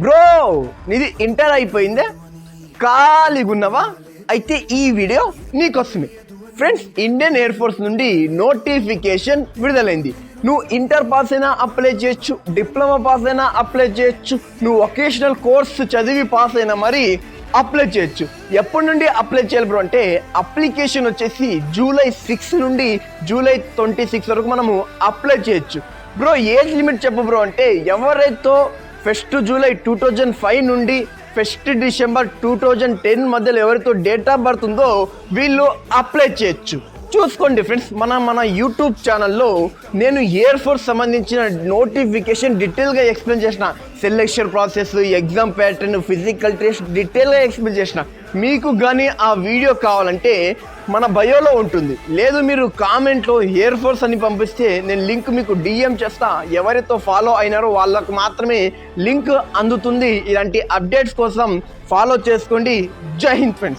Bro నీది inter అయిపోయిందే, ఖాళీగా ఉన్నావా? అయితే ఈ వీడియో నీకోసమే. ఫ్రెండ్స్, ఇండియన్ ఎయిర్ ఫోర్స్ నుండి నోటిఫికేషన్ విడుదలైంది. నువ్వు ఇంటర్ పాస్ అయినా అప్లై చేయొచ్చు, డిప్లొమా పాస్ అయినా అప్లై చేయొచ్చు, నువ్వు వొకేషనల్ కోర్స్ చదివి పాస్ అయినా మరి అప్లై చేయొచ్చు. ఎప్పటి నుండి అప్లై చేయాలి బ్రో అంటే, అప్లికేషన్ వచ్చేసి జూలై 6 నుండి జూలై 26 వరకు మనము అప్లై చేయొచ్చు. బ్రో ఏజ్ లిమిట్ చెప్పు బ్రో అంటే, ఎవరైతే 1 జూలై 2005 నుండి 1 డిసెంబర్ 2010 మధ్యలో ఎవరితో డేట్ ఆఫ్ బర్త్ ఉందో వీళ్ళు అప్లై చేయొచ్చు. చూసుకోండి ఫ్రెండ్స్, మన యూట్యూబ్ ఛానల్లో నేను ఎయిర్ ఫోర్స్ సంబంధించిన నోటిఫికేషన్ డీటెయిల్గా ఎక్స్ప్లెయిన్ చేసిన. Selection process, exam pattern, physical test డీటెయిల్గా ఎక్స్ప్లెయిన్ చేసిన. మీకు కానీ ఆ వీడియో కావాలంటే మన బయోలో ఉంటుంది, లేదు మీరు కామెంట్లో ఎయిర్ ఫోర్స్ అని పంపిస్తే నేను లింక్ మీకు డిఎం చేస్తా. ఎవరితో ఫాలో అయినారో వాళ్ళకు మాత్రమే లింక్ అందుతుంది. ఇలాంటి అప్డేట్స్ కోసం ఫాలో చేసుకోండి. జై హింద్ ఫ్రెండ్స్.